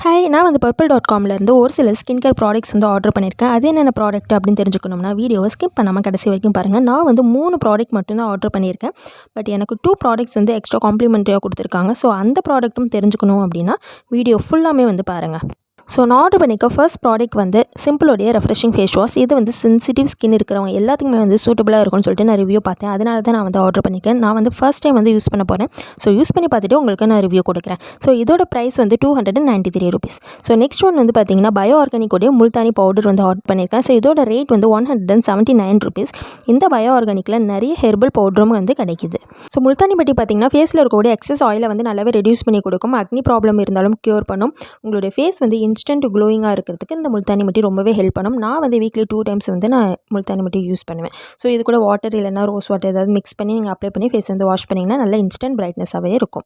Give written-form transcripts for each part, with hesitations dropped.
Hi, நான் வந்து purplle.comலேருந்து ஒரு சில ஸ்கின் கேர் ப்ராடக்ட்ஸ் வந்து ஆர்டர் பண்ணியிருக்கேன். அது என்னென்ன ப்ராடக்ட் அப்படின்னு தெரிஞ்சுக்கணும்னா வீடியோவை ஸ்கிப் பண்ணாமல் கடைசி வரைக்கும் பாருங்கள். நான் வந்து 3 ப்ராடக்ட் மட்டும்தான் ஆர்டர் பண்ணியிருக்கேன். பட் எனக்கு 2 ப்ராடக்ட்ஸ் வந்து எக்ஸ்ட்ரா காம்ப்ளிமெண்ட்ரியாக கொடுத்துருக்காங்க. ஸோ அந்த ப்ராடக்ட்டும் தெரிஞ்சுக்கணும் அப்படின்னா வீடியோ ஃபுல்லாமே வந்து பாருங்கள். ஸோ நான் ஆர்டர் பண்ணிக்க ஃபர்ஸ்ட் ப்ராடக்ட் வந்து சிம்பிளோடைய ரெஃப்ரெஷிங் ஃபேஸ் வாஷ். இது வந்து சென்சிட்டிவ் ஸ்கின் இருக்கிறவங்க எல்லாத்துக்குமே வந்து சூட்டபுளாக இருக்கும்னு சொல்லிட்டு நான் ரிவ்யூ பார்த்தேன். அதனால தான் நான் வந்து ஆர்டர் பண்ணியிருக்கேன். நான் வந்து ஃபர்ஸ்ட் டைம் வந்து யூஸ் பண்ண போகிறேன். ஸோ யூஸ் பண்ணி பார்த்துட்டு உங்களுக்கு நான் ரிவ்யூ கொடுக்குறேன். ஸோ இதோட ப்ரைஸ் வந்து 293 rupees. ஸோ நெக்ஸ்ட் ஒன் வந்து பார்த்தீங்கன்னா பயோ ஆர்கானிக்கோடைய முல்தானி பவுடர் வந்து ஆர்டர் பண்ணியிருக்கேன். ஸோ இதோட ரேட் வந்து 179 rupees. இந்த பயோ ஆர்கானிக்கில் நிறைய ஹெர்பல் பவுடரும் வந்து கிடைக்குது. ஸோ முல்தானி பட்டி பார்த்தீங்கன்னா ஃபேஸில் இருக்கக்கூடிய எக்ஸஸ் ஆயிலை வந்து நல்லாவே ரெடியூஸ் பண்ணி கொடுக்கும். அக்னி ப்ராப்ளம் இருந்தாலும் க்யூர் பண்ணும். உங்களுடைய ஃபேஸ் வந்து இன்ஸ்டன்ட் க்ளோயிங்காக இருக்கிறதுக்கு இந்த முல்தானி மட்டி ரொம்பவே ஹெல்ப் பண்ணும். நான் வந்து வீக்லி 2 times வந்து நான் முல்தானி மட்டி யூஸ் பண்ணுவேன். ஸோ இது கூட வாட்டர் இல்லைனா ரோஸ் வாட்டர் ஏதாவது மிக்ஸ் பண்ணி நீங்கள் அப்ளை பண்ணி ஃபேஸ் வந்து வாஷ் பண்ணிங்கன்னா நல்ல இன்ஸ்டன்ட் பிரைட்னஸாகவே இருக்கும்.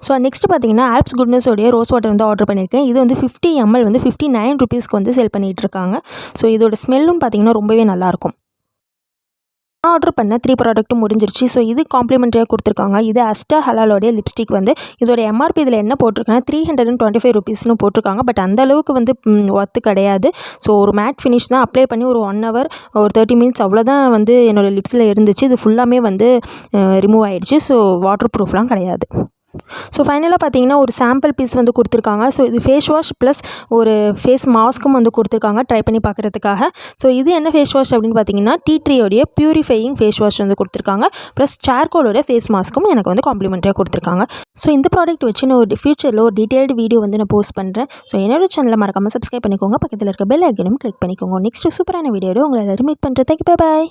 ஸோ நெக்ஸ்ட் பார்த்தீங்கன்னா ஆப்ஸ் குட்னஸோடைய ரோஸ் வாட்டர் வந்து ஆர்டர் பண்ணியிருக்கேன். இது வந்து 50 ml வந்து 59 rupeesக்கு வந்து சேல் பண்ணிகிட்டு இருக்காங்க. ஸோ இதோட ஸ்மெல்லும் பார்த்தீங்கன்னா ரொம்பவே நல்லாயிருக்கும். நான் ஆர்டர் பண்ண 3 ப்ராடக்ட்டும் முடிஞ்சிருச்சு. ஸோ இது காம்ப்ளிமெண்ட்ரியாக கொடுத்துருக்காங்க. இது அஸ்டா ஹலாலோடைய லிப்ஸ்டிக் வந்து இதோட எம்ஆர்பி இதில் என்ன போட்டிருக்காங்கன்னா 325 rupeesனு போட்டிருக்காங்க. பட் அந்த அளவுக்கு வந்து ஒர்த்து கிடையாது. ஸோ ஒரு மேட் ஃபினிஷ் தான். அப்ளை பண்ணி ஒரு 1 hour ஒரு 30 minutes அவ்வளோதான் வந்து என்னோடய லிப்ஸில் இருந்துச்சு. இது ஃபுல்லாமே வந்து ரிமூவ் ஆகிடுச்சு. ஸோ வாட்டர் ப்ரூஃப்லாம் கிடையாது. ஸோ ஃபைனலாக பார்த்தீங்கன்னா ஒரு சாம்பிள் பீஸ் வந்து கொடுத்துருக்காங்க. ஸோ இது ஃபேஸ் வாஷ் ப்ளஸ் ஒரு ஃபேஸ் மாஸ்க்கும் வந்து கொடுத்துருக்காங்க ட்ரை பண்ணி பார்க்குறதுக்காக. ஸோ இது என்ன ஃபேஸ் வாஷ் அப்படின்னு பார்த்தீங்கன்னா டீ ட்ரீயோடைய பியூரிஃபையிங் ஃபேஸ் வாஷ் வந்து கொடுத்துருக்காங்க. ப்ளஸ் சார்கோலோட ஃபேஸ் மாஸ்க்கும் எனக்கு வந்து காம்ப்ளிமெண்ட்டாக கொடுத்துருக்காங்க. ஸோ இந்த ப்ராடக்ட் வச்சு நான் ஒரு ஃபியூச்சரில் ஒரு டீட்டெயில்டு வீடியோ வந்து நான் போஸ்ட் பண்ணுறேன். ஸோ என்னோட சேனலை மறக்காமல் சப்ஸ்கிரைப் பண்ணிக்கோங்க. பக்கத்தில் இருக்க பெல் ஐக்கனும் கிளிக் பண்ணிக்கோங்க. நெக்ஸ்ட் சூப்பரான வீடியோட உங்களை எல்லாரும் மீட் பண்ணுறேன். Thank you, bye bye.